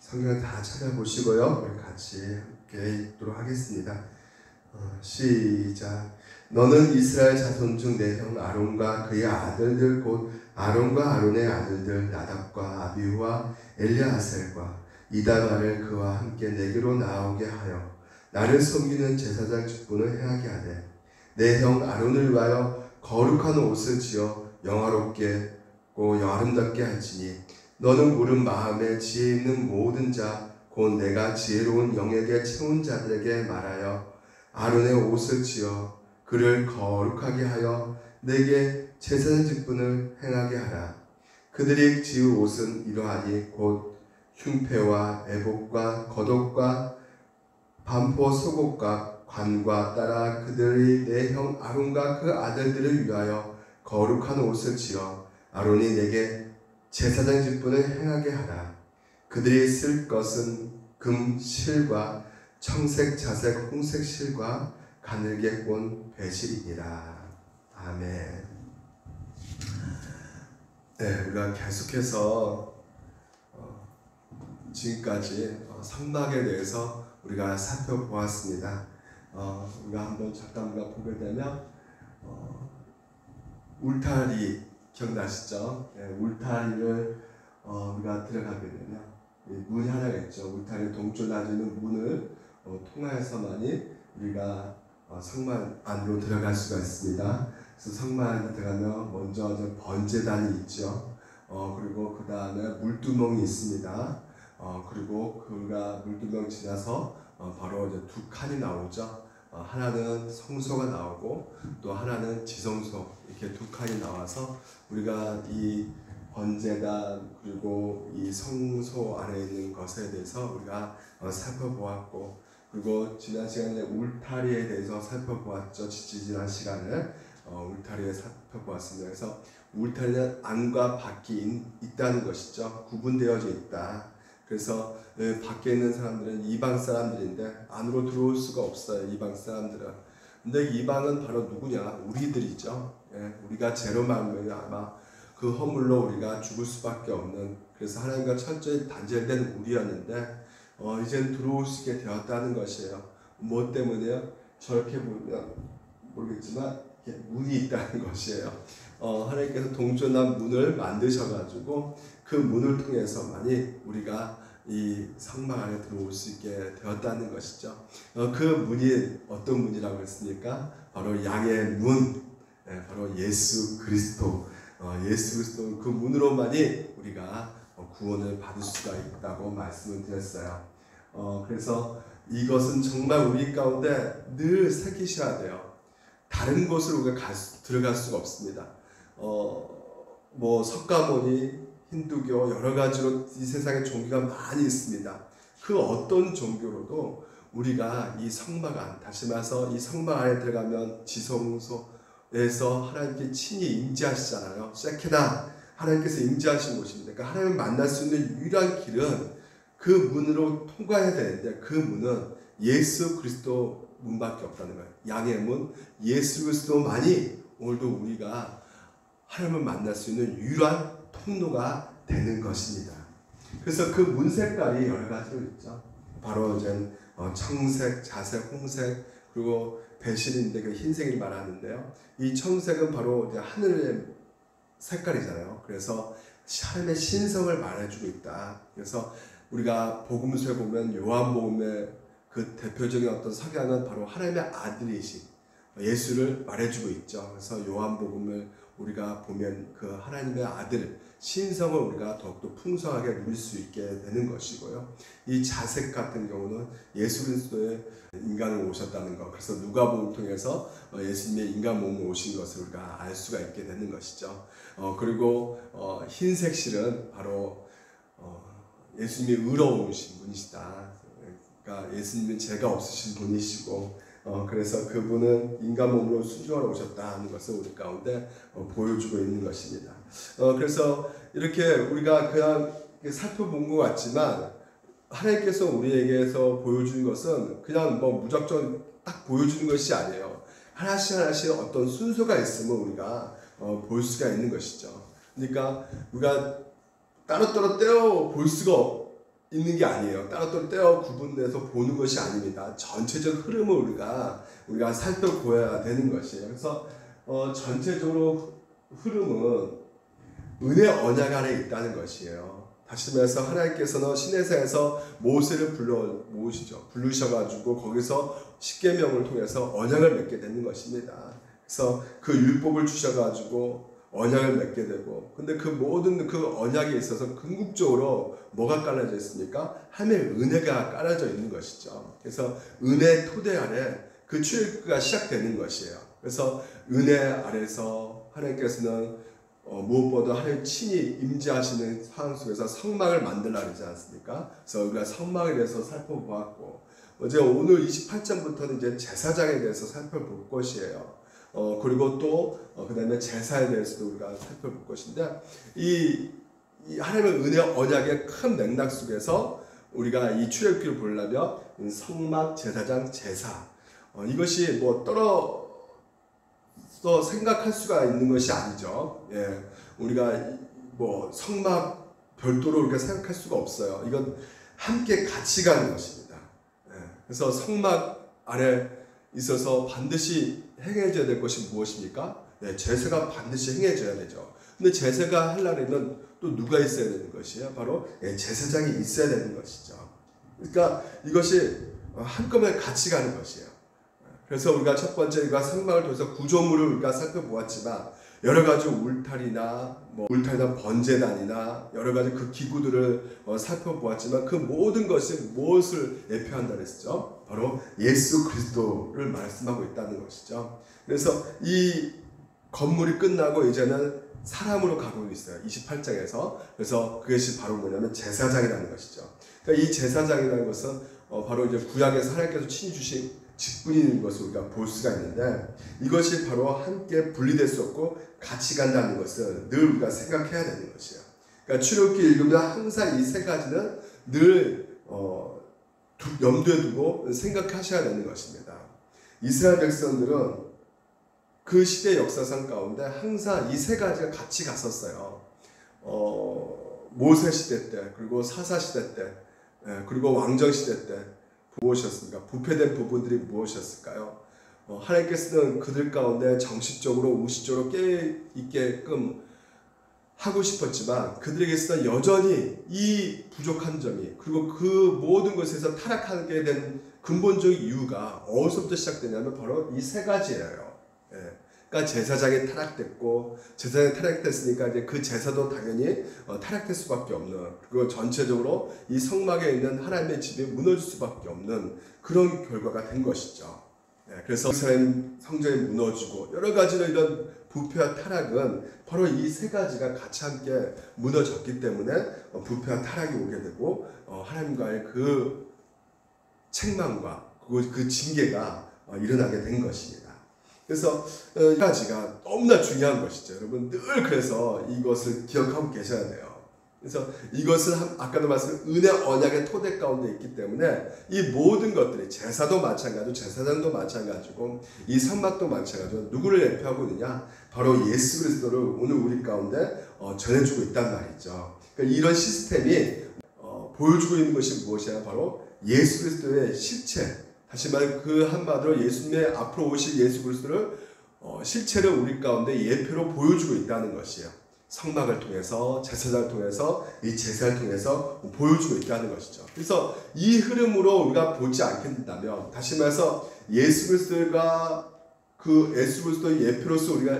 성경 다 찾아보시고요. 우리 같이 함께 읽도록 하겠습니다. 시작. 너는 이스라엘 자손 중 내 형 아론과 그의 아들들 곧 아론과 아론의 아들들 나답과 아비후와 엘리아셀과 이다말을 그와 함께 내게로 나오게 하여 나를 섬기는 제사장 직분을 행하게 하되 내 형 아론을 위하여 거룩한 옷을 지어 영화롭고 아름답게 할지니 너는 물은 마음에 지혜 있는 모든 자 곧 내가 지혜로운 영에게 채운 자들에게 말하여 아론의 옷을 지어 그를 거룩하게 하여 내게 제사장 직분을 행하게 하라. 그들이 지을 옷은 이러하니 곧 흉패와 애복과 겉옷과 반포 속옷과 관과 따라 그들이 내 형 아론과 그 아들들을 위하여 거룩한 옷을 지어 아론이 내게 제사장 직분을 행하게 하라. 그들이 쓸 것은 금 실과 청색 자색 홍색 실과 가늘게 꼰 배실이니라. 아멘. 네, 우리가 계속해서 지금까지 성막에 대해서 우리가 살펴보았습니다. 우리가 한번 잠깐 보게 되면 울타리 기억나시죠? 네, 울타리를 우리가 들어가게 되면 문이 하나가 있죠. 울타리 동쪽 나주는 문을 통하여서만이 우리가 성막 안으로 들어갈 수가 있습니다. 그래서 성막 안에 들어가면 먼저 번제단이 있죠. 그리고 그 다음에 물두멍이 있습니다. 그리고 그가 물두멍 지나서 바로 이제 두 칸이 나오죠. 하나는 성소가 나오고 또 하나는 지성소, 이렇게 두 칸이 나와서 우리가 이 번제단 그리고 이 성소 안에 있는 것에 대해서 우리가 살펴보았고, 그리고 지난 시간에 울타리에 대해서 살펴보았죠. 지난 시간에 울타리에 살펴보았습니다. 그래서 울타리는 안과 밖이 있다는 것이죠. 구분되어져 있다. 그래서 밖에 있는 사람들은 이방 사람들인데 안으로 들어올 수가 없어요. 이방 사람들은. 근데 이방은 바로 누구냐? 우리들이죠. 우리가 죄로 말미암아 아마 그 허물로 우리가 죽을 수밖에 없는, 그래서 하나님과 철저히 단절된 우리였는데 이제는 들어올 수 있게 되었다는 것이에요. 뭐 때문에요? 저렇게 보면 모르겠지만 이렇게 문이 있다는 것이에요. 하나님께서 동전한 문을 만드셔가지고 그 문을 통해서만이 우리가 이 성막 안에 들어올 수 있게 되었다는 것이죠. 그 문이 어떤 문이라고 했습니까? 바로 양의 문, 바로 예수 그리스도. 예수 그리스도 그 문으로만이 우리가 구원을 받을 수가 있다고 말씀을 드렸어요. 그래서 이것은 정말 우리 가운데 늘 새기셔야 돼요. 다른 곳으로 우리가 들어갈 수가 없습니다. 뭐 석가모니, 힌두교 여러 가지로 이 세상에 종교가 많이 있습니다. 그 어떤 종교로도 우리가 이 성막 안, 다시 말해서 이 성막 안에 들어가면 지성소에서 하나님께 친히 임재하시잖아요. 셰케나, 하나님께서 임재하신 곳입니다. 그러니까 하나님을 만날 수 있는 유일한 길은 그 문으로 통과해야 되는데 그 문은 예수 그리스도 문밖에 없다는 거예요. 양의 문, 예수 그리스도만이 오늘도 우리가 하나님을 만날 수 있는 유일한 통로가 되는 것입니다. 그래서 그 문 색깔이 여러 가지로 있죠. 바로 이제 청색, 자색, 홍색, 그리고 배실인데 그 흰색을 말하는데요. 이 청색은 바로 이제 하늘의 색깔이잖아요. 그래서 하나님의 신성을 말해주고 있다. 그래서 우리가 복음서에 보면 요한복음의 그 대표적인 어떤 석양은 바로 하나님의 아들이신 예수를 말해주고 있죠. 그래서 요한복음을 우리가 보면 그 하나님의 아들 신성을 우리가 더욱더 풍성하게 누릴 수 있게 되는 것이고요. 이 자색 같은 경우는 예수 그리스도의 인간으로 오셨다는 것, 그래서 누가복음을 통해서 예수님의 인간 몸으로 오신 것을 우리가 알 수가 있게 되는 것이죠. 그리고 흰색 실은 바로 예수님이 의로우신 분이시다. 그러니까 예수님은 죄가 없으신 분이시고 그래서 그분은 인간 몸으로 순종하러 오셨다는 것을 우리 가운데 보여주고 있는 것입니다. 그래서 이렇게 우리가 그냥 살펴본 것 같지만 하나님께서 우리에게서 보여주는 것은 그냥 뭐 무작정 딱 보여주는 것이 아니에요. 하나씩 하나씩 어떤 순서가 있으면 우리가 볼 수가 있는 것이죠. 그러니까 우리가 따로따로 떼어 볼 수가 있는 게 아니에요. 따로 떼어 구분해서 보는 것이 아닙니다. 전체적 흐름을 우리가 살펴보아야 되는 것이에요. 그래서 전체적으로 흐름은 은혜 언약 안에 있다는 것이에요. 다시 말해서 하나님께서는 시내산에서 모세를 부르셔가지고 거기서 십계명을 통해서 언약을 맺게 되는 것입니다. 그래서 그 율법을 주셔가지고 언약을 맺게 되고, 근데 그 모든 그 언약에 있어서 궁극적으로 뭐가 깔려져 있습니까? 하나님의 은혜가 깔려져 있는 것이죠. 그래서 은혜 토대 아래 그 출애굽기가 시작되는 것이에요. 그래서 은혜 아래서 하나님께서는 무엇보다 하나님 친히 임재하시는 상황 속에서 성막을 만들라 그러지 않습니까? 그래서 우리가 성막에 대해서 살펴보았고, 오늘 28장부터는 이제 제사장에 대해서 살펴볼 것이에요. 그리고 또 그 다음에 제사에 대해서도 우리가 살펴볼 것인데, 이 하나님의 은혜 언약의 큰 맥락 속에서 우리가 이 출애굽기를 보려면 성막, 제사장, 제사, 이것이 뭐 떨어져 생각할 수가 있는 것이 아니죠. 예, 우리가 뭐 성막 별도로 우리가 생각할 수가 없어요. 이건 함께 같이 가는 것입니다. 예, 그래서 성막 안에 있어서 반드시 행해져야 될 것이 무엇입니까? 네, 제사가 반드시 행해져야 되죠. 근데 제사가 하려면 또 누가 있어야 되는 것이에요? 바로 제사장이 있어야 되는 것이죠. 그러니까 이것이 한꺼번에 같이 가는 것이에요. 그래서 우리가 첫 번째 우리가 성막을 통해서 구조물을 우리가 살펴보았지만, 여러 가지 울타리나 번제단이나 여러 가지 그 기구들을 살펴보았지만, 그 모든 것이 무엇을 예표한다 그랬죠? 바로 예수 그리스도를 말씀하고 있다는 것이죠. 그래서 이 건물이 끝나고 이제는 사람으로 가고 있어요. 28장에서. 그래서 그것이 바로 뭐냐면 제사장이라는 것이죠. 그러니까 이 제사장이라는 것은 바로 이제 구약에서 하나님께서 친히 주신 직분인 것을 우리가 볼 수가 있는데, 이것이 바로 함께 분리될 수 없고 같이 간다는 것을 늘 우리가 생각해야 되는 것이에요. 그러니까 출애굽기 읽으면 항상 이 세 가지는 늘 염두에 두고 생각하셔야 되는 것입니다. 이스라엘 백성들은 그 시대 역사상 가운데 항상 이 세 가지가 같이 갔었어요. 모세 시대 때, 그리고 사사 시대 때, 그리고 왕정 시대 때 무엇이었습니까? 부패된 부분들이 무엇이었을까요? 하나님께서는 그들 가운데 정식적으로 우시적으로 깨있게끔 하고 싶었지만, 그들에게서는 여전히 이 부족한 점이, 그리고 그 모든 것에서 타락하게 된 근본적인 이유가 어디서부터 시작되냐면 바로 이 세 가지예요. 그러니까 제사장이 타락됐고, 제사장이 타락됐으니까 이제 그 제사도 당연히 타락될 수밖에 없는, 그리고 전체적으로 이 성막에 있는 하나님의 집이 무너질 수밖에 없는 그런 결과가 된 것이죠. 그래서 예루살렘 성전이 무너지고 여러 가지로 이런 부패와 타락은 바로 이 세 가지가 같이 함께 무너졌기 때문에 부패와 타락이 오게 되고, 하나님과의 그 책망과 그 징계가 일어나게 된 것입니다. 그래서 이 가지가 너무나 중요한 것이죠. 여러분 늘 그래서 이것을 기억하고 계셔야 돼요. 그래서 이것은 아까도 말씀드린 은혜 언약의 토대 가운데 있기 때문에 이 모든 것들이, 제사도 마찬가지고 제사장도 마찬가지고 이 성막도 마찬가지고 누구를 예표하고 있느냐? 바로 예수 그리스도를 오늘 우리 가운데 전해주고 있단 말이죠. 그러니까 이런 시스템이 보여주고 있는 것이 무엇이냐? 바로 예수 그리스도의 실체, 다시 말해 그 한마디로 예수님의 앞으로 오실 예수 그리스도를 실체를 우리 가운데 예표로 보여주고 있다는 것이에요. 성막을 통해서, 제사장을 통해서, 이 제사를 통해서 보여주고 있다는 것이죠. 그래서 이 흐름으로 우리가 보지 않게 된다면, 다시 말해서 예수 그리스도가 그 예수 그리스도의 예표로서 우리가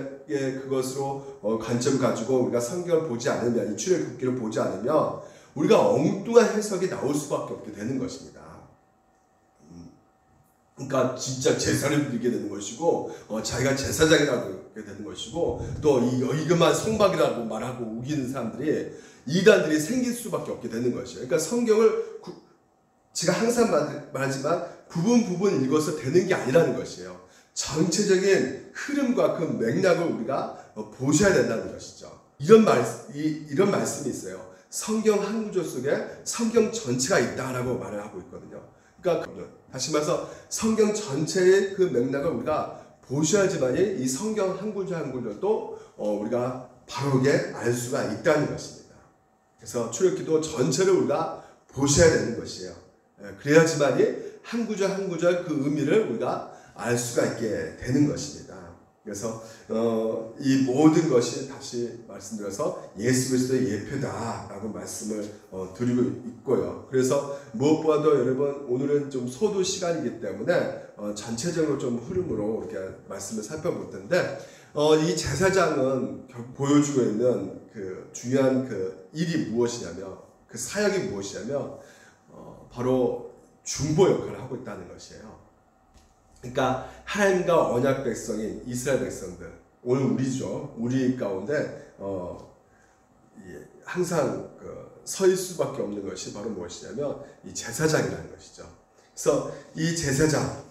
그것으로 관점 가지고 우리가 성경을 보지 않으면, 이 출애굽기를 보지 않으면 우리가 엉뚱한 해석이 나올 수밖에 없게 되는 것입니다. 그러니까 진짜 제사를 드리게 되는 것이고, 자기가 제사장이라고 하게 되는 것이고, 또 이것만 성막이라고 말하고 우기는 사람들이, 이단들이 생길 수밖에 없게 되는 것이에요. 그러니까 성경을 제가 항상 말하지만 부분 읽어서 되는 게 아니라는 것이에요. 전체적인 흐름과 그 맥락을 우리가 보셔야 된다는 것이죠. 이런 말씀이 있어요. 성경 한 구절 속에 성경 전체가 있다라고 말을 하고 있거든요. 그러니까 다시 말해서 성경 전체의 그 맥락을 우리가 보셔야지만이 이 성경 한 구절 한 구절도 우리가 바르게 알 수가 있다는 것입니다. 그래서 출애굽기도 전체를 우리가 보셔야 되는 것이에요. 그래야지만이 한 구절 한 구절 그 의미를 우리가 알 수가 있게 되는 것입니다. 그래서 이 모든 것이 다시 말씀드려서 예수 그리스도의 예표다라고 말씀을 드리고 있고요. 그래서 무엇보다도 여러분 오늘은 좀 소두 시간이기 때문에 전체적으로 좀 흐름으로 이렇게 말씀을 살펴볼 텐데 이 제사장은 보여주고 있는 그 중요한 그 일이 무엇이냐면 그 사역이 무엇이냐면 바로 중보 역할을 하고 있다는 것이에요. 그러니까 하나님과 언약 백성인 이스라엘 백성들, 오늘 우리죠. 우리 가운데 항상 서 있을 수밖에 없는 것이 바로 무엇이냐면 이 제사장이라는 것이죠. 그래서 이 제사장,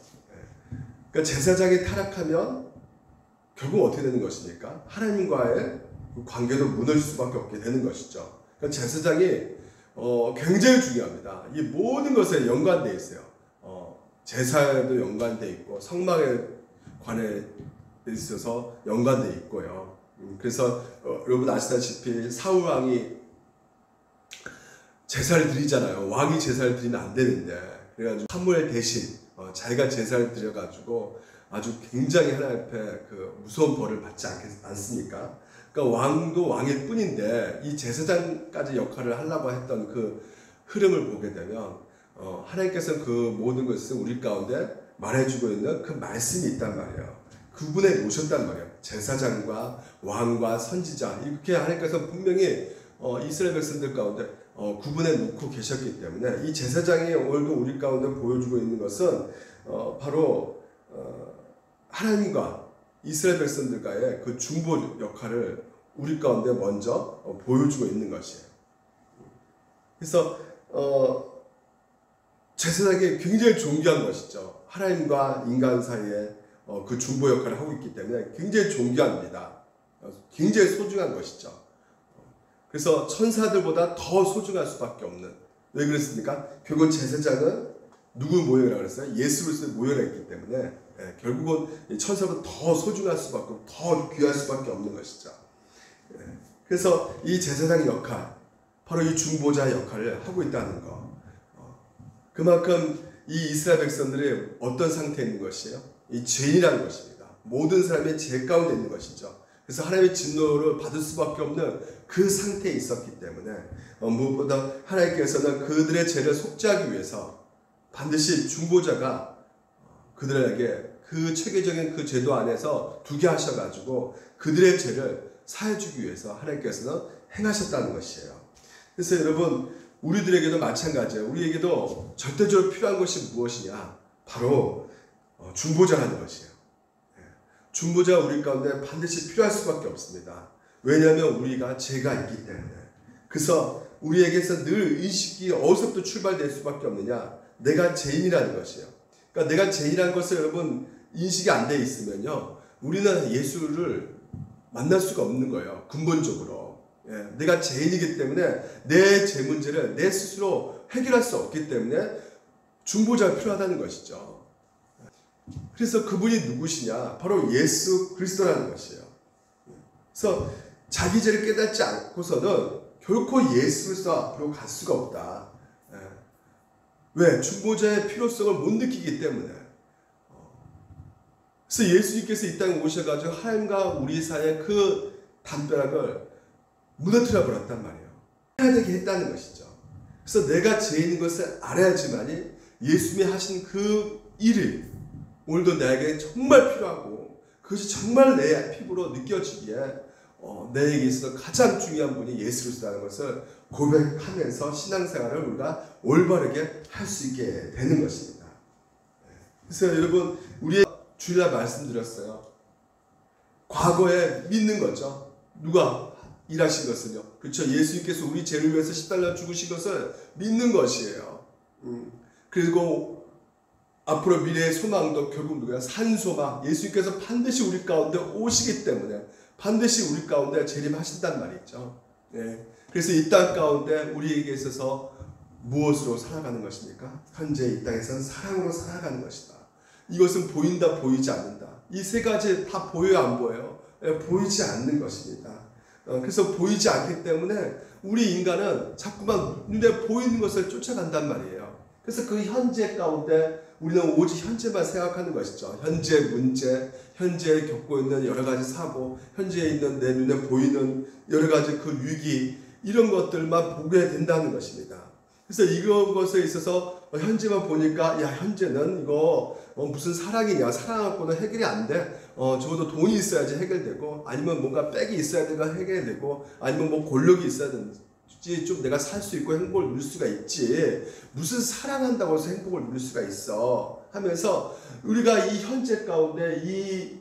그러니까 제사장이 타락하면 결국 어떻게 되는 것입니까? 하나님과의 관계도 무너질 수밖에 없게 되는 것이죠. 그러니까 제사장이 굉장히 중요합니다. 이 모든 것에 연관되어 있어요. 제사에도 연관되어 있고 성막에 관해 있어서 연관되어 있고요. 그래서 여러분 아시다시피 사울 왕이 제사를 드리잖아요. 왕이 제사를 드리면 안 되는데 그래가지고 사무엘 대신 자기가 제사를 드려가지고 아주 굉장히 하나님 앞에 그 무서운 벌을 받지 않습니까? 그러니까 왕도 왕일 뿐인데 이 제사장까지 역할을 하려고 했던 그 흐름을 보게 되면 하나님께서는 그 모든 것을 우리 가운데 말해주고 있는 그 말씀이 있단 말이에요. 그분에 놓으셨단 말이에요. 제사장과 왕과 선지자 이렇게 하나님께서 분명히 이스라엘 백성들 가운데 구분해 놓고 계셨기 때문에 이 제사장이 오늘도 우리 가운데 보여주고 있는 것은 바로 하나님과 이스라엘 백성들과의 그 중보 역할을 우리 가운데 먼저 보여주고 있는 것이에요. 그래서 제사장이 굉장히 존귀한 것이죠. 하나님과 인간 사이에 그 중보 역할을 하고 있기 때문에 굉장히 존귀합니다. 굉장히 소중한 것이죠. 그래서 천사들보다 더 소중할 수밖에 없는. 왜 그랬습니까? 결국 제사장은 누구 모형이라고 그랬어요? 예수 그리스도의 모형이기 때문에 결국은 천사보다 더 소중할 수밖에 없고 더 귀할 수밖에 없는 것이죠. 그래서 이 제사장 역할, 바로 이 중보자 역할을 하고 있다는 것. 그만큼 이 이스라엘 백성들이 어떤 상태에 있는 것이에요? 이 죄인이라는 것입니다. 모든 사람이 죄 가운데 있는 것이죠. 그래서 하나님의 진노를 받을 수밖에 없는 그 상태에 있었기 때문에 무엇보다 하나님께서는 그들의 죄를 속죄하기 위해서 반드시 중보자가 그들에게 그 체계적인 그 제도 안에서 두게 하셔가지고 그들의 죄를 사해주기 위해서 하나님께서는 행하셨다는 것이에요. 그래서 여러분 우리들에게도 마찬가지예요. 우리에게도 절대적으로 필요한 것이 무엇이냐? 바로 중보자라는 것이에요. 중보자가 우리 가운데 반드시 필요할 수밖에 없습니다. 왜냐하면 우리가 죄가 있기 때문에. 그래서 우리에게서 늘 인식이 어디서부터 출발될 수밖에 없느냐? 내가 죄인이라는 것이에요. 그러니까 내가 죄인이라는 것을 여러분 인식이 안 돼 있으면요, 우리는 예수를 만날 수가 없는 거예요. 근본적으로. 내가 죄인이기 때문에 내 죄 문제를 내 스스로 해결할 수 없기 때문에 중보자가 필요하다는 것이죠. 그래서 그분이 누구시냐? 바로 예수 그리스도라는 것이에요. 그래서 자기 죄를 깨닫지 않고서는 결코 예수 그리스도 앞으로 갈 수가 없다. 왜? 중보자의 필요성을 못 느끼기 때문에. 그래서 예수님께서 이 땅에 오셔가지고 하나님과 우리 사이의 그 담벼락을 무너뜨려 버렸단 말이에요. 해야 되게 했다는 것이죠. 그래서 내가 죄인인 것을 알아야지만이 예수님이 하신 그 일이 오늘도 나에게 정말 필요하고 그것이 정말 내 피부로 느껴지기에 내게 있어서 가장 중요한 분이 예수 그리스도라는 것을 고백하면서 신앙생활을 우리가 올바르게 할 수 있게 되는 것입니다. 그래서 여러분 우리의 주일날 말씀드렸어요. 과거에 믿는 거죠. 누가 일하신 것은요. 그렇죠. 예수님께서 우리 죄를 위해서 십달러 죽으신 것을 믿는 것이에요. 그리고 앞으로 미래의 소망도 결국 누구야? 산소망. 예수님께서 반드시 우리 가운데 오시기 때문에 반드시 우리 가운데 재림하신단 말이죠. 그래서 이 땅 가운데 우리에게 있어서 무엇으로 살아가는 것입니까? 현재 이 땅에서는 사랑으로 살아가는 것이다. 이것은 보인다, 보이지 않는다. 이 세 가지 다 보여요, 안 보여요? 보이지 않는 것입니다. 그래서 보이지 않기 때문에 우리 인간은 자꾸만 눈에 보이는 것을 쫓아간단 말이에요. 그래서 그 현재 가운데 우리는 오직 현재만 생각하는 것이죠. 현재 문제, 현재 겪고 있는 여러 가지 사고, 현재에 있는 내 눈에 보이는 여러 가지 그 위기, 이런 것들만 보게 된다는 것입니다. 그래서 이런 것에 있어서 현재만 보니까, 야, 현재는 이거 무슨 사랑이냐, 사랑 갖고는 해결이 안 돼. 적어도 돈이 있어야지 해결되고, 아니면 뭔가 백이 있어야 되가 해결되고, 아니면 뭐 권력이 있어야 되지, 좀 내가 살 수 있고 행복을 누릴 수가 있지, 무슨 사랑한다고 해서 행복을 누릴 수가 있어 하면서 우리가 이 현재 가운데 이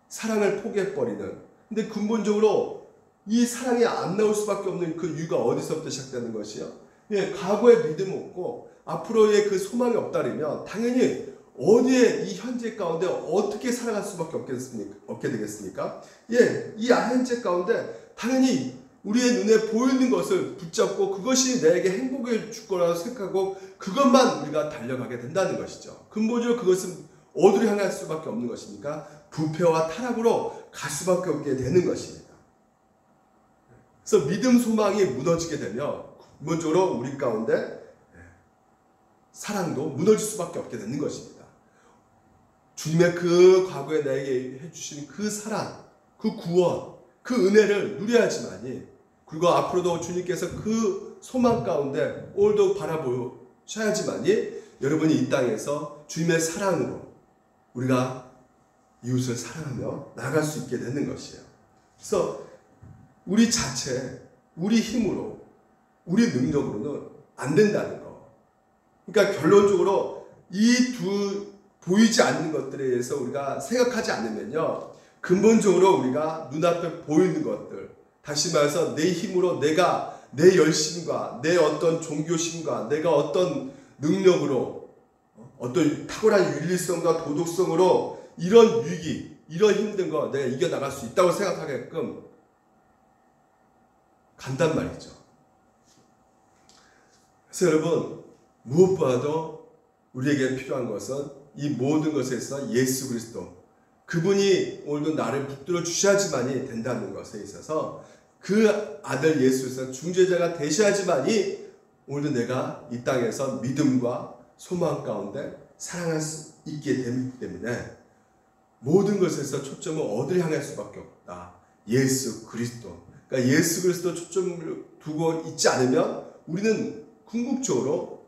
사랑을 포기해버리는, 근데 근본적으로 이 사랑이 안 나올 수밖에 없는 그 이유가 어디서부터 시작되는 것이요? 예, 과거에 믿음 없고 앞으로의 그 소망이 없다면 당연히 어디에 이 현재 가운데 어떻게 살아갈 수밖에 없게 되겠습니까? 예, 이 현재 가운데 당연히 우리의 눈에 보이는 것을 붙잡고 그것이 내게 행복을 줄 거라고 생각하고 그것만 우리가 달려가게 된다는 것이죠. 근본적으로 그것은 어디로 향할 수밖에 없는 것입니까? 부패와 타락으로 갈 수밖에 없게 되는 것입니다. 그래서 믿음, 소망이 무너지게 되면 근본적으로 우리 가운데 사랑도 무너질 수밖에 없게 되는 것입니다. 주님의 그 과거에 나에게 해주신 그 사랑, 그 구원, 그 은혜를 누려야지만이, 그리고 앞으로도 주님께서 그 소망 가운데 오늘도 바라보셔야지만이 여러분이 이 땅에서 주님의 사랑으로 우리가 이웃을 사랑하며 나아갈 수 있게 되는 것이에요. 그래서 우리 자체, 우리 힘으로, 우리 능력으로는 안 된다는 거. 그러니까 결론적으로 이 두 보이지 않는 것들에 대해서 우리가 생각하지 않으면요, 근본적으로 우리가 눈앞에 보이는 것들, 다시 말해서 내 힘으로 내가 내 열심과 내 어떤 종교심과 내가 어떤 능력으로 어떤 탁월한 윤리성과 도덕성으로 이런 위기, 이런 힘든 거 내가 이겨나갈 수 있다고 생각하게끔 간단 말이죠. 그래서 여러분, 무엇보다도 우리에게 필요한 것은 이 모든 것에 있어서 예수 그리스도, 그분이 오늘도 나를 붙들어 주셔야지만이 된다는 것에 있어서 그 아들 예수에서 중재자가 되셔야지만이 오늘도 내가 이 땅에서 믿음과 소망 가운데 사랑할 수 있게 되기 때문에 모든 것에서 초점을 어디를 향할 수밖에 없다. 예수 그리스도. 그러니까 예수 그리스도 초점을 두고 있지 않으면 우리는 궁극적으로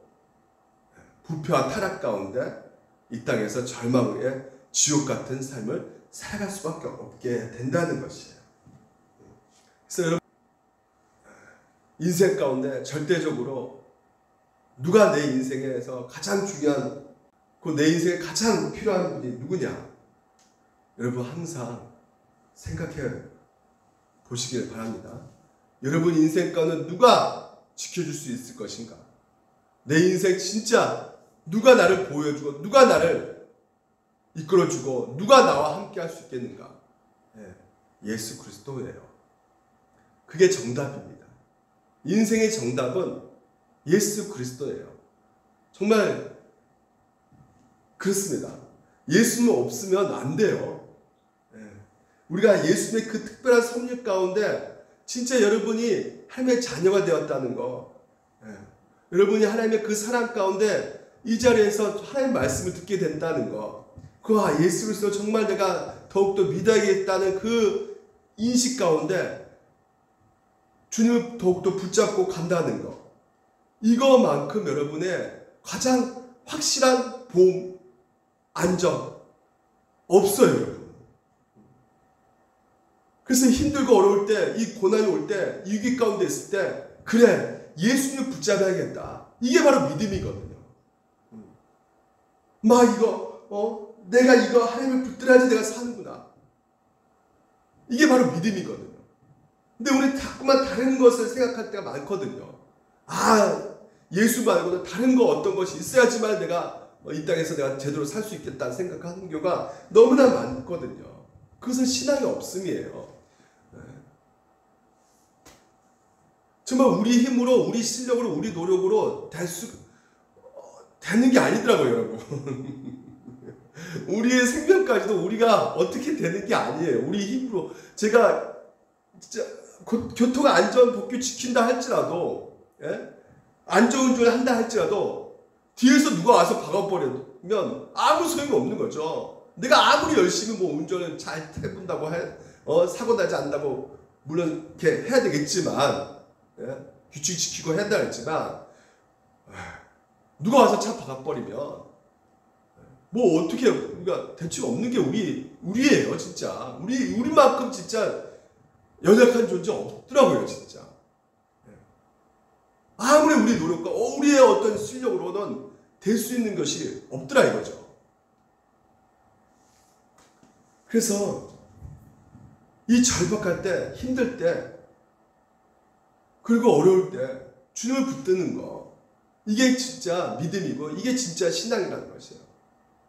부패와 타락 가운데 이 땅에서 절망의 지옥 같은 삶을 살아갈 수밖에 없게 된다는 것이에요. 그래서 여러분, 인생 가운데 절대적으로 누가 내 인생에서 가장 중요한, 그 내 인생에 가장 필요한 분이 누구냐? 여러분 항상 생각해 보시길 바랍니다. 여러분 인생 가운데 누가 지켜줄 수 있을 것인가? 내 인생 진짜 누가 나를 보여주고 누가 나를 이끌어주고 누가 나와 함께 할 수 있겠는가? 예수 그리스도예요. 그게 정답입니다. 인생의 정답은 예수 그리스도예요. 정말 그렇습니다. 예수님 없으면 안 돼요. 우리가 예수님의 그 특별한 섭리 가운데 진짜 여러분이 하나님의 자녀가 되었다는 거, 여러분이 하나님의 그 사랑 가운데 이 자리에서 하나님의 말씀을 듣게 된다는 거, 예수 그리스도 정말 내가 더욱더 믿어야겠다는 그 인식 가운데 주님을 더욱더 붙잡고 간다는 거, 이거만큼 여러분의 가장 확실한 보험, 안정 없어요, 여러분. 그래서 힘들고 어려울 때, 이 고난이 올 때, 이 위기 가운데 있을 때, 그래, 예수님을 붙잡아야겠다. 이게 바로 믿음이거든요. 내가 이거 하나님을 붙들어야지 내가 사는구나. 이게 바로 믿음이거든요. 근데 우리 자꾸만 다른 것을 생각할 때가 많거든요. 예수 말고는 다른 거 어떤 것이 있어야지만 내가 이 땅에서 내가 제대로 살 수 있겠다는 생각하는 경우가 너무나 많거든요. 그것은 신앙의 없음이에요. 정말 우리 힘으로, 우리 실력으로, 우리 노력으로 되는 게 아니더라고요, 여러분. 우리의 생명까지도 우리가 어떻게 되는 게 아니에요. 우리 힘으로. 제가 진짜 교통 안전 법규 지킨다 할지라도, 예? 안전운전을 한다 할지라도 뒤에서 누가 와서 박아버리면 아무 소용이 없는 거죠. 내가 아무리 열심히 뭐 운전을 잘 해본다고 사고 나지 않는다고 물론 이렇게 해야 되겠지만, 예? 규칙 지키고 해야 된다 했지만, 누가 와서 차 박아버리면 뭐 어떻게 우리가 대책 없는 게 우리예요, 진짜. 우리만큼 진짜 연약한 존재 없더라고요, 진짜. 아무리 우리 노력과 우리의 어떤 실력으로는 될 수 있는 것이 없더라 이거죠. 그래서 이 절박할 때, 힘들 때, 그리고 어려울 때 주님을 붙드는 거, 이게 진짜 믿음이고 이게 진짜 신앙이라는 것이에요.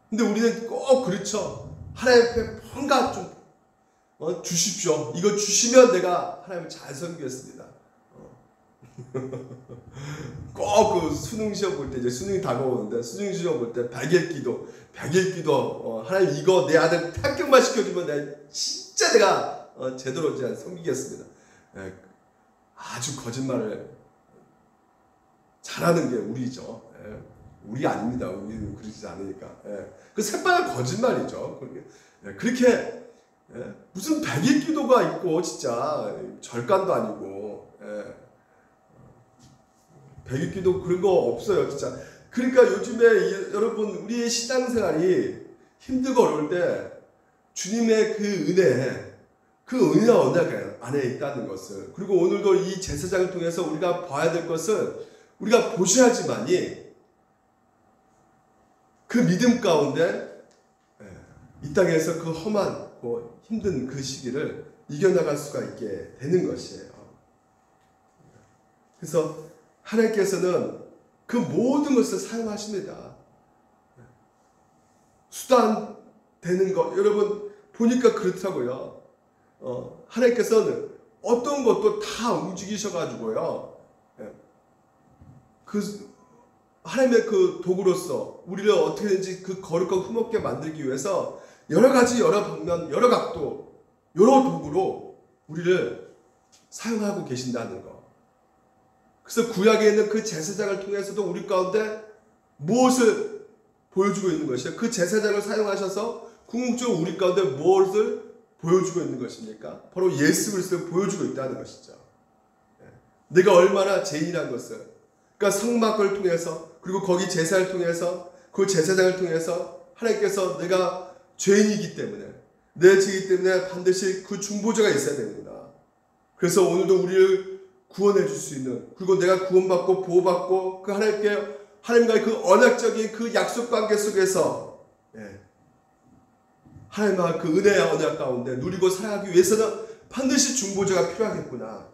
근데 우리는 꼭 그렇죠. 하나님 앞에 뭔가 좀 주십시오. 이거 주시면 내가 하나님을 잘 섬기겠습니다. 꼭 그 수능 시험 볼 때, 이제 수능이 다가오는데 수능 시험 볼 때 100일 기도, 하나님 이거 내 아들 합격만 시켜주면 내가 제대로 이제 섬기겠습니다. 아주 거짓말을 잘하는 게 우리죠. 우리 아닙니다. 우리는 그러지 않으니까. 그 새빨간 거짓말이죠. 그렇게 무슨 100일 기도가 있고 진짜 절간도 아니고 100일 기도 그런 거 없어요, 진짜. 그러니까 요즘에 여러분 우리의 신앙생활이 힘들고 어려울 때 주님의 그 은혜와 언약 안에 있다는 것을, 그리고 오늘도 이 제사장을 통해서 우리가 봐야 될 것은 우리가 보셔야지만이 그 믿음 가운데 이 땅에서 그 험하고 힘든 그 시기를 이겨나갈 수가 있게 되는 것이에요. 그래서 하나님께서는 그 모든 것을 사용하십니다. 수단 되는 것, 여러분 보니까 그렇더라고요. 하나님께서는 어떤 것도 다 움직이셔가지고요. 하나님의 그 도구로서 우리를 어떻게든지 그 거룩하고 흠없게 만들기 위해서 여러 가지, 여러 방면, 여러 각도, 여러 도구로 우리를 사용하고 계신다는 것. 그래서 구약에 있는 그 제사장을 통해서도 우리 가운데 무엇을 보여주고 있는 것이에요? 그 제사장을 사용하셔서 궁극적으로 우리 가운데 무엇을 보여주고 있는 것입니까? 바로 예수 그리스도를 보여주고 있다는 것이죠. 내가 얼마나 죄인이라는 것을, 그러니까 성막을 통해서, 그리고 거기 제사를 통해서, 그 제사장을 통해서 하나님께서 내가 죄인이기 때문에, 내 죄이기 때문에 반드시 그 중보자가 있어야 됩니다. 그래서 오늘도 우리를 구원해 줄 수 있는, 그리고 내가 구원받고 보호받고 그 하나님과의 그 언약적인 그 약속 관계 속에서 하나님과 그 은혜의 언약 가운데 누리고 살아가기 위해서는 반드시 중보자가 필요하겠구나.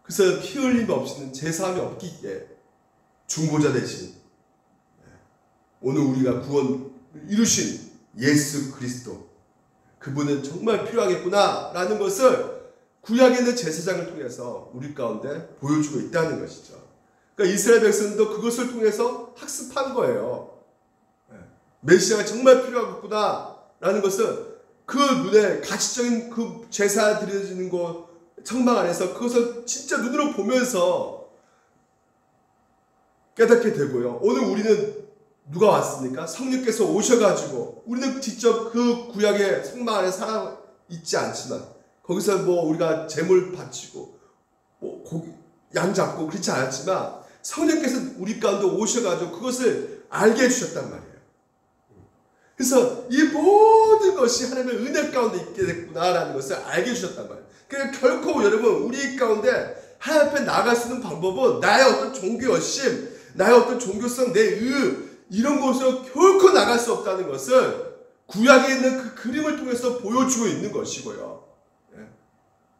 그래서 피 흘림 없이는 제사함이 없기에 중보자 대신 오늘 우리가 구원 이루신 예수 그리스도, 그분은 정말 필요하겠구나 라는 것을 구약에 있는 제사장을 통해서 우리 가운데 보여주고 있다는 것이죠. 그러니까 이스라엘 백성도 그것을 통해서 학습한 거예요. 메시아가 정말 필요하겠구나 라는 것은 그 눈에 가시적인 그 제사 드려지는 것 성막 안에서 그것을 진짜 눈으로 보면서 깨닫게 되고요. 오늘 우리는 누가 왔습니까? 성령께서 오셔가지고 우리는 직접 그 구약의 성막 안에 살아 있지 않지만 거기서 뭐 우리가 제물 바치고 뭐 고기 양 잡고 그렇지 않았지만 성령께서 우리 가운데 오셔가지고 그것을 알게 해주셨단 말이에요. 그래서 이 모든 것이 하나님의 은혜 가운데 있게 됐구나라는 것을 알게 해주셨단 말이에요. 그러니까 결코 여러분 우리 가운데 하나님 앞에 나아갈 수 있는 방법은 나의 어떤 종교 열심, 나의 어떤 종교성, 내 이런 것으로 결코 나갈 수 없다는 것을 구약에 있는 그 그림을 통해서 보여주고 있는 것이고요.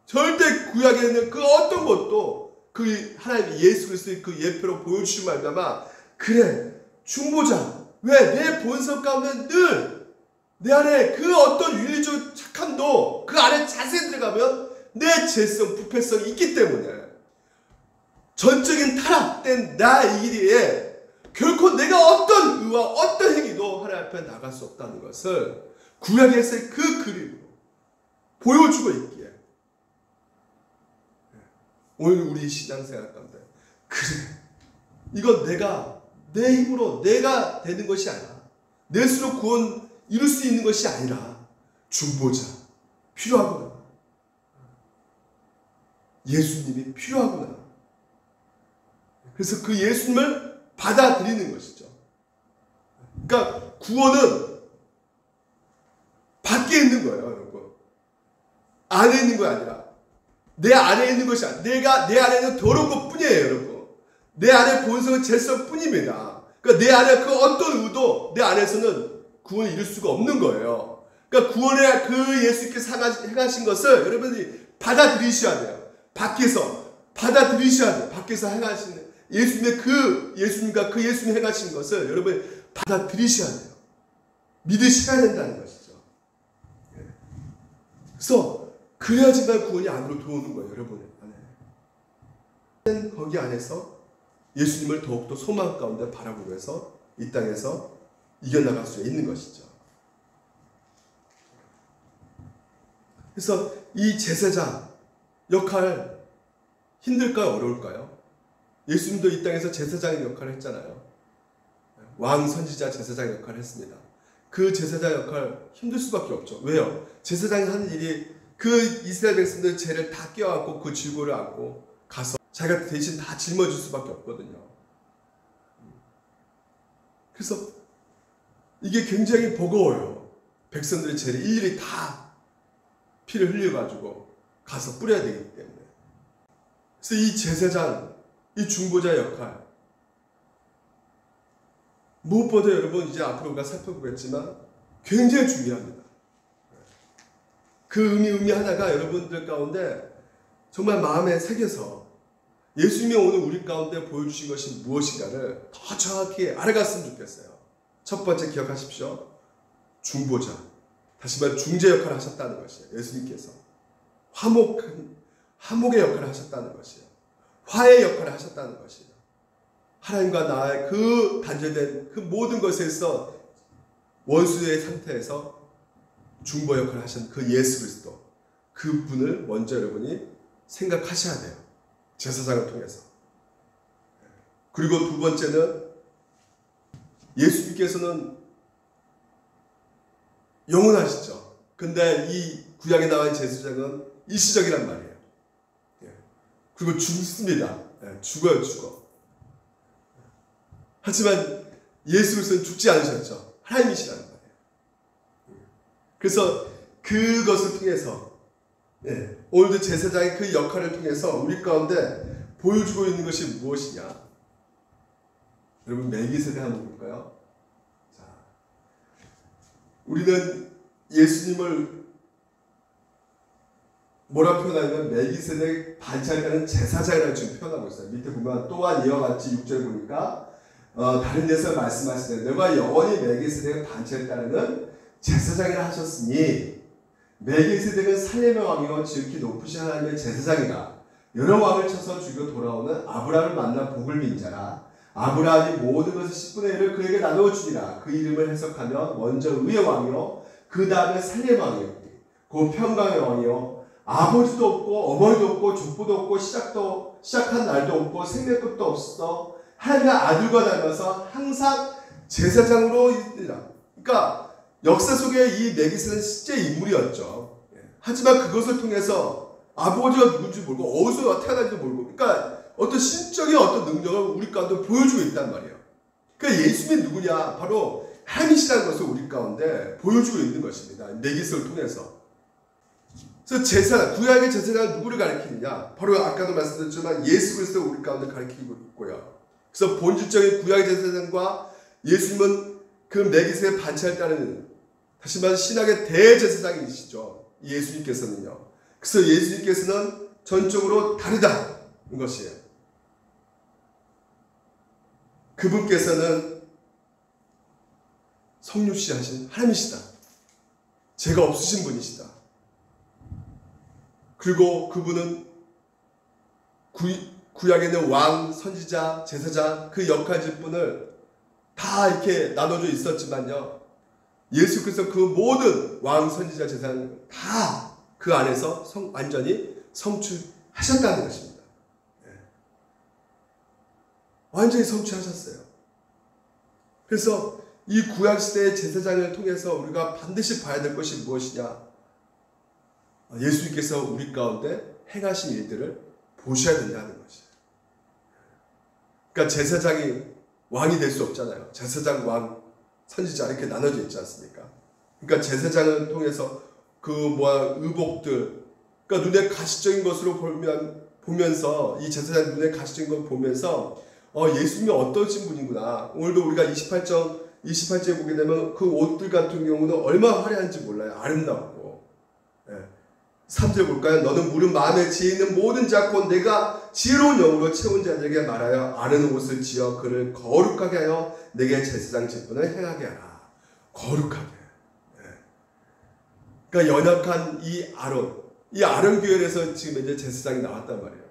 절대 구약에 있는 그 어떤 것도 그 하나님 예수 그리스도의 그 예표로 보여주시고 말미암아 그래 중보자, 왜 내 본성 가운데 늘 내 안에 그 어떤 윤리적 착함도 그 안에 자세히 들어가면 내 죄성, 부패성이 있기 때문에 전적인 타락된 나이기에 결코 내가 어떤 의와 어떤 행위도 하나님 앞에 나갈 수 없다는 것을 구약에서의 그 그림으로 보여주고 있기에 오늘 우리 신앙생활 가운데 그래, 이건 내가 내 힘으로 내가 되는 것이 아니라, 내 스스로 구원 이룰 수 있는 것이 아니라 중보자 필요하구나, 예수님이 필요하구나. 그래서 그 예수님을 받아들이는 것이죠. 그러니까 구원은 밖에 있는 거예요, 여러분. 안에 있는 거 아니라, 내 안에 있는 것이 아니라, 내가 내 안에 있는 더러운 것 뿐이에요, 여러분. 내 안에 본성은 죄성 뿐입니다. 그러니까 내 안에 그 어떤 의도, 내 안에서는 구원을 이룰 수가 없는 거예요. 그러니까 구원의 그 예수님께서 행하신 것을 여러분이 받아들이셔야 돼요. 밖에서 받아들이셔야 돼요. 밖에서 행하시는 예수님과 그 예수님이 행하신 것을 여러분이 받아들이셔야 돼요. 믿으셔야 된다는 것이죠. 그래서 그래야지만 구원이 안으로 들어오는 거예요, 여러분의 안에. 거기 안에서 예수님을 더욱더 소망 가운데 바라보면서 이 땅에서 이겨나갈 수 있는 것이죠. 그래서 이 제사장 역할 힘들까요? 어려울까요? 예수님도 이 땅에서 제사장의 역할을 했잖아요. 왕, 선지자, 제사장 역할을 했습니다. 그 제사장 역할 힘들 수밖에 없죠. 왜요? 제사장이 하는 일이 그 이스라엘 백성들 죄를 다 껴안고 그 질고를 안고 가서 자기가 대신 다 짊어질 수밖에 없거든요. 그래서 이게 굉장히 버거워요. 백성들의 죄를 일일이 다 피를 흘려가지고 가서 뿌려야 되기 때문에. 그래서 이 제사장, 이 중보자 역할, 무엇보다 여러분 이제 앞으로 우리가 살펴보겠지만 굉장히 중요합니다. 그 의미 하나가 여러분들 가운데 정말 마음에 새겨서 예수님이 오늘 우리 가운데 보여주신 것이 무엇인가를 더 정확히 알아갔으면 좋겠어요. 첫 번째 기억하십시오. 중보자, 다시 말해 중재 역할을 하셨다는 것이에요. 예수님께서 화목의 역할을 하셨다는 것이에요. 화해의 역할을 하셨다는 것이에요. 하나님과 나의 그 단절된 그 모든 것에서 원수의 상태에서 중보 역할을 하신 그 예수 그리스도, 그 분을 먼저 여러분이 생각하셔야 돼요. 제사장을 통해서. 그리고 두 번째는 예수님께서는 영원하시죠. 근데 이 구약에 나와 있는 제사장은 일시적이란 말이에요. 그리고 죽습니다. 죽어요, 죽어. 하지만 예수 그리스도는 죽지 않으셨죠. 하나님이시라는 말이에요. 그래서 그것을 통해서 오늘도 제사장의 그 역할을 통해서 우리 가운데 보여주고 있는 것이 무엇이냐? 여러분, 멜기세덱 한번 볼까요? 자, 우리는 예수님을 뭐라 표현하냐면 멜기세덱 반차일가는 제사장이라고 지금 표현하고 있어요. 밑에 보면 또한 이와 같이 6절 보니까 다른 데서 말씀하시되 너가 영원히 멜기세덱을 반차일 따르는 제사장이라 하셨으니 멜기세덱은 살렘의 왕이요 지극히 높으신 하나님의 제사장이라. 여러 왕을 쳐서 죽여 돌아오는 아브라함을 만나 복을 빈 자라. 아브라함이 모든 것을 10분의 1을 그에게 나누어 주니라. 그 이름을 해석하면 먼저 의의 왕이요 그 다음에 살렘 왕이요 그 평강의 왕이요 아버지도 없고 어머니도 없고 족보도 없고 시작한 날도 없고 생명 끝도 없어 하나님의 아들과 닮아서 항상 제사장으로 있더라. 그러니까 역사 속에 이 멜기세덱은 실제 인물이었죠. 하지만 그것을 통해서 아버지가 누군지 모르고 어디서 태어난지 모르고, 그러니까 어떤 신적인 어떤 능력을 우리 가운데 보여주고 있단 말이에요. 그러니까 예수님이 누구냐? 바로 하나님이시라는 것을 우리 가운데 보여주고 있는 것입니다. 멜기세덱을 통해서. 그래서 구약의 제사장은 누구를 가리키느냐? 바로 아까도 말씀드렸지만 예수 그리스도를 우리 가운데 가리키고 있고요. 그래서 본질적인 구약의 제사장과 예수님은 그 멜기세덱의 반차를 따르는, 다시 말해 신학의 대제사장이시죠. 예수님께서는요. 그래서 예수님께서는 전적으로 다르다는 것이에요. 그분께서는 성육시 하신 하나님이시다. 죄가 없으신 분이시다. 그리고 그분은 구약에 있는 왕, 선지자, 제사장 그 역할들뿐을 다 이렇게 나눠져 있었지만요. 예수께서 그 모든 왕, 선지자, 제사장 다 그 안에서 완전히 성취하셨다는 것입니다. 완전히 성취하셨어요. 그래서 이 구약시대의 제사장을 통해서 우리가 반드시 봐야 될 것이 무엇이냐? 예수님께서 우리 가운데 행하신 일들을 보셔야 된다는 것이에요. 그러니까 제사장이 왕이 될 수 없잖아요. 제사장, 왕, 선지자 이렇게 나눠져 있지 않습니까? 그러니까 제사장을 통해서 의복들, 그러니까 눈에 가시적인 것으로 보면서 이 제사장 눈에 가시적인 걸 보면서 예수님이 어떠신 분이구나. 오늘도 우리가 28절에 보게 되면 그 옷들 같은 경우는 얼마나 화려한지 몰라요. 아름답고. 3절 볼까요? 너는 무릇 마음에 지혜 있는 모든 자곧 내가 지혜로운 영으로 채운 자들에게 말하여 아는 옷을 지어 그를 거룩하게 하여 내게 제사장 직분을 행하게 하라. 거룩하게. 그러니까 연약한 이 아론 교회에서 지금 이제 제사장이 나왔단 말이에요.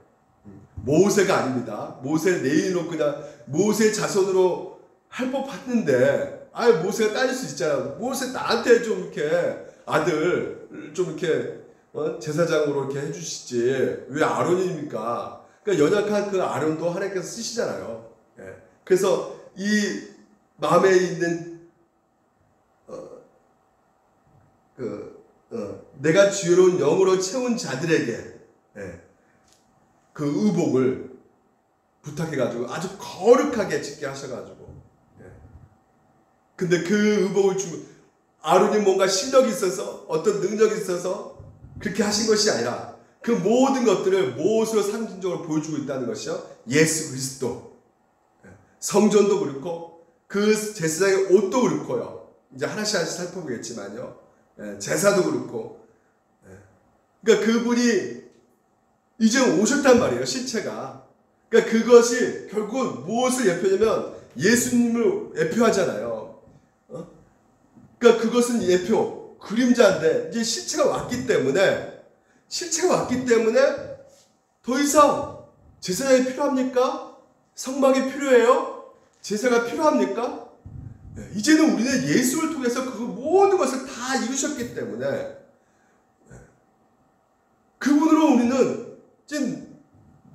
모세가 아닙니다. 모세를 내인으로 그냥 모세 자손으로 할 법했는데, 모세가 따질 수 있잖아요. 모세 나한테 좀 이렇게 아들 좀 이렇게 제사장으로 이렇게 해주시지 왜 아론입니까? 그러니까 연약한 그 아론도 하나님께서 쓰시잖아요. 그래서 이 마음에 있는 내가 지혜로운 영으로 채운 자들에게 그 의복을 부탁해가지고 아주 거룩하게 짓게 하셔가지고 근데 그 의복을 주고 아론이 뭔가 실력이 있어서 어떤 능력이 있어서 그렇게 하신 것이 아니라 그 모든 것들을 무엇으로 상징적으로 보여주고 있다는 것이요. 예수 그리스도. 성전도 그렇고 그 제사장의 옷도 그렇고요. 이제 하나씩 살펴보겠지만요. 제사도 그렇고. 그러니까 그분이 이제 오셨단 말이에요. 실체가. 그러니까 그것이 결국 무엇을 예표냐면 예수님을 예표하잖아요. 그러니까 그것은 예표, 그림자인데 이제 실체가 왔기 때문에 더 이상 제사장이 필요합니까? 성막이 필요해요? 제사가 필요합니까? 이제는 우리는 예수를 통해서 그 모든 것을 다 이루셨기 때문에 그분으로 우리는 지금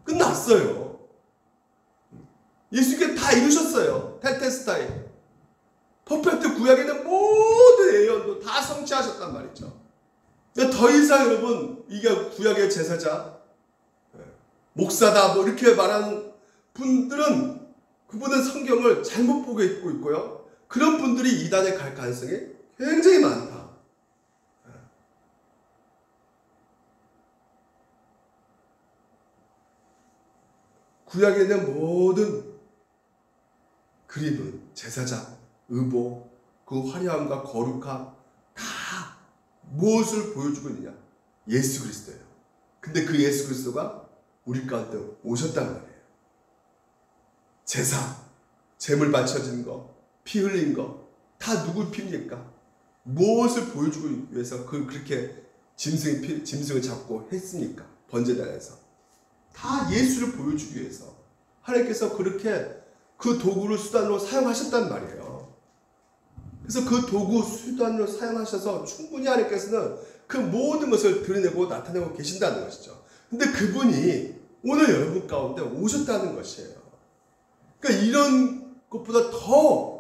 끝났어요. 예수님께 다 이루셨어요. 텔테스타이. 퍼펙트 구약에는 모든 예언도 다 성취하셨단 말이죠. 더 이상 여러분 이게 구약의 제사자, 목사다 뭐 이렇게 말하는 분들은 그분은 성경을 잘못 보고 있고요. 그런 분들이 이단에 갈 가능성이 굉장히 많다. 구약에 있는 모든 그림은 제사장, 의복, 그 화려함과 거룩함 다 무엇을 보여주고 있느냐? 예수 그리스도예요. 근데 그 예수 그리스도가 우리 가운데 오셨단 말이에요. 제사, 제물 바쳐진 거, 피 흘린 거 다 누구 피입니까? 무엇을 보여주기 위해서 그렇게 짐승을 잡고 했습니까? 번제단에서 다 예수를 보여주기 위해서 하나님께서 그렇게 그 도구를 수단으로 사용하셨단 말이에요. 그래서 그 도구 수단으로 사용하셔서 충분히 하나님께서는 그 모든 것을 드러내고 나타내고 계신다는 것이죠. 근데 그분이 오늘 여러분 가운데 오셨다는 것이에요. 그러니까 이런 것보다 더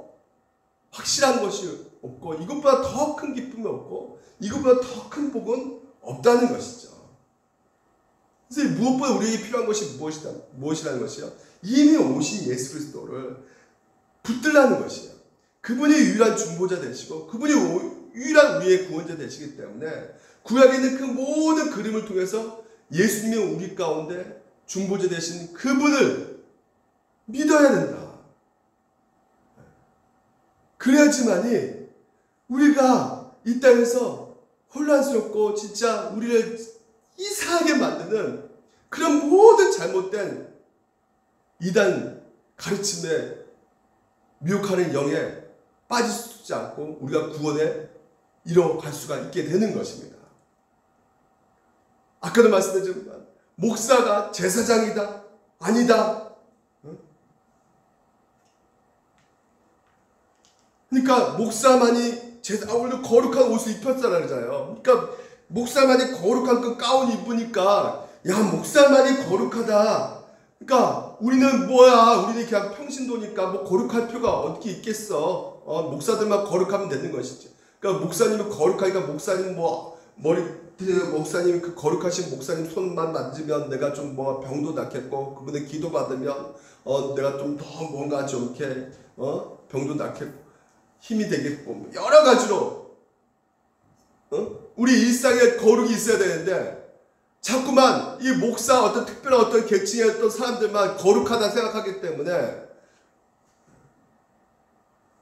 확실한 것이 없고 이것보다 더 큰 기쁨이 없고 이것보다 더 큰 복은 없다는 것이죠. 그래서 무엇보다 우리에게 필요한 것이 무엇이라는 것이요? 이미 오신 예수 그리스도를 붙들라는 것이에요. 그분이 유일한 중보자 되시고 그분이 유일한 우리의 구원자 되시기 때문에 구약에 있는 그 모든 그림을 통해서 예수님이 우리 가운데 중보자 되신 그분을 믿어야 된다. 그래야지만이 우리가 이 땅에서 혼란스럽고 진짜 우리를 이상하게 만드는 그런 모든 잘못된 이단 가르침에 미혹하는 영에 빠질 수 있지 않고 우리가 구원에 이뤄갈 수가 있게 되는 것입니다. 아까도 말씀드렸지만 목사가 제사장이다 아니다. 그러니까 목사만이 오늘 거룩한 옷을 입혔잖아요. 그러잖아요. 그러니까 목사만이 거룩한 그 가운 입으니까 야 목사만이 거룩하다. 그러니까 우리는 뭐야? 우리는 그냥 평신도니까 뭐 거룩할 필요가 어떻게 있겠어? 목사들만 거룩하면 되는 것이지. 그러니까 목사님은 거룩하니까 목사님 뭐 목사님 그 거룩하신 목사님 손만 만지면 내가 좀 뭐 병도 낫겠고 그분의 기도 받으면 내가 좀 더 뭔가 좀 이렇게 병도 낫겠고 힘이 되겠고 여러 가지로 우리 일상에 거룩이 있어야 되는데 자꾸만 이 목사 어떤 특별한 어떤 계층의 어떤 사람들만 거룩하다 생각하기 때문에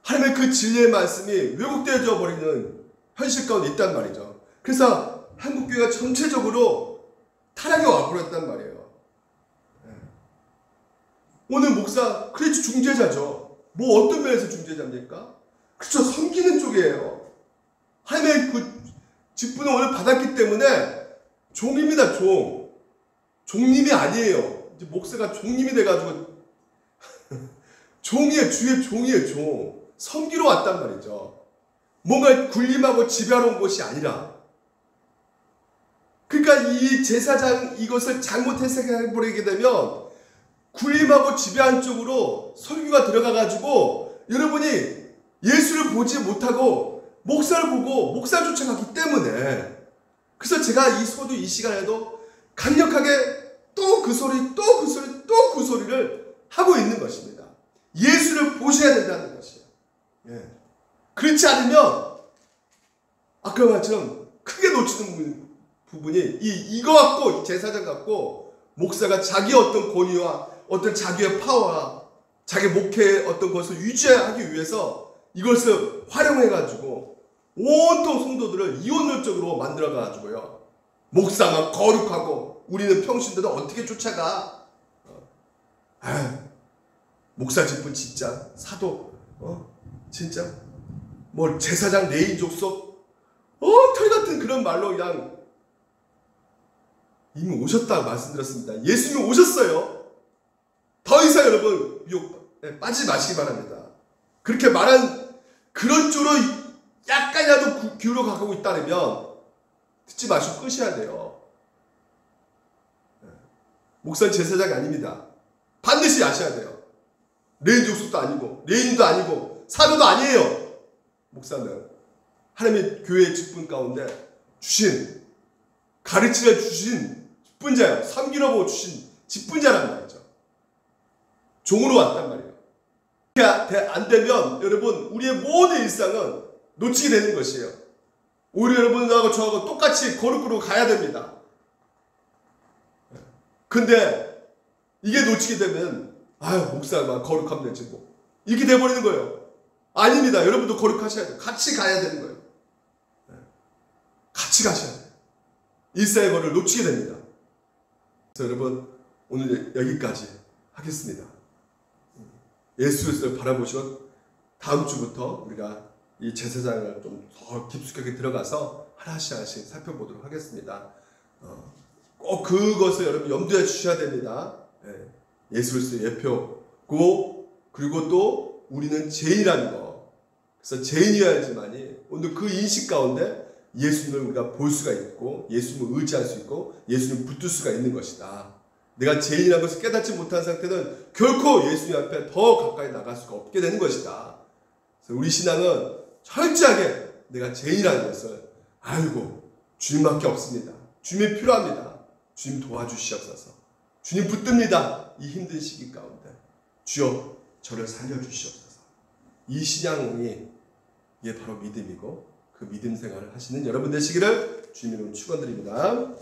하나님의 그 진리의 말씀이 왜곡되어져 버리는 현실 가운데 있단 말이죠. 그래서 한국교회가 전체적으로 타락에 와버렸단 말이에요. 오늘 목사 그렇죠, 중재자죠. 뭐 어떤 면에서 중재자입니까? 그렇죠, 섬기는 쪽이에요. 하나님의 그 직분을 오늘 받았기 때문에 종입니다. 종님이 아니에요. 이제 목사가 종님이 돼가지고 종이에요. 주의 종이에요. 종. 섬기러 왔단 말이죠. 뭔가 군림하고 지배하러 온 것이 아니라. 그러니까 이 제사장 이것을 잘못 해석해버리게 되면 군림하고 지배한 쪽으로 설교가 들어가가지고 여러분이 예수를 보지 못하고 목사를 보고 목사를 쫓아가기 때문에 그래서 제가 이 소도 이 시간에도 강력하게 또 그 소리, 또 그 소리, 또 그 소리를 하고 있는 것입니다. 예수를 보셔야 된다는 것이에요. 예. 그렇지 않으면 아까 말처럼 크게 놓치는 부분이 이거 갖고 제사장 갖고 목사가 자기 어떤 권위와 어떤 자기의 파워와 자기 목회의 어떤 것을 유지하기 위해서 이것을 활용해가지고 온통 성도들을 이혼율적으로 만들어가지고요. 목사가 거룩하고 우리는 평신도들 어떻게 쫓아가? 목사 직분 진짜 사도 진짜 뭐 제사장 레인 족속 털 같은 그런 말로 그냥 이미 오셨다고 말씀드렸습니다. 예수님이 오셨어요. 더 이상 여러분 미혹에 빠지지 마시기 바랍니다. 그렇게 말한 그런 쪽으로 약간이라도 기울어 가고 있다면 듣지 마시고 끄셔야 돼요. 목사는 제사장이 아닙니다. 반드시 아셔야 돼요. 레인 족속도 아니고 레인도 아니고 사도도 아니에요. 목사는 하나님의 교회의 직분 가운데 주신 가르치려 주신 직분자예요. 섬기려고 주신 직분자란 말이죠. 종으로 왔단 말이에요. 그렇게 안 되면 여러분 우리의 모든 일상은 놓치게 되는 것이에요. 오히려 여러분하고 저하고 똑같이 거룩으로 가야 됩니다. 근데 이게 놓치게 되면 목사가 거룩하면 되지 뭐 이렇게 돼버리는 거예요. 아닙니다. 여러분도 거룩하셔야 돼요. 같이 가야 되는 거예요. 같이 가셔야 돼요. 일상의 거를 놓치게 됩니다. 그래서 여러분 오늘 여기까지 하겠습니다. 예수를 바라보시고 다음 주부터 우리가 이 제사장을 좀 더 깊숙하게 들어가서 하나씩 살펴보도록 하겠습니다. 꼭 그것을 여러분 염두에 주셔야 됩니다. 예수로서의 예표고 그리고 또 우리는 죄인이라는 거. 그래서 죄인이어야지만이 오늘 그 인식 가운데 예수님을 우리가 볼 수가 있고 예수님을 의지할 수 있고 예수님을 붙들 수가 있는 것이다. 내가 죄인이라는 것을 깨닫지 못한 상태는 결코 예수님 앞에 더 가까이 나갈 수가 없게 되는 것이다. 그래서 우리 신앙은 철저하게 내가 죄인이라는 것을 알고 주님밖에 없습니다. 주님이 필요합니다. 주님 도와주시옵소서. 주님 붙듭니다. 이 힘든 시기 가운데 주여 저를 살려주시옵소서. 이 신앙이 이게 바로 믿음이고 그 믿음 생활을 하시는 여러분 되시기를 주님 이름으로 축원드립니다.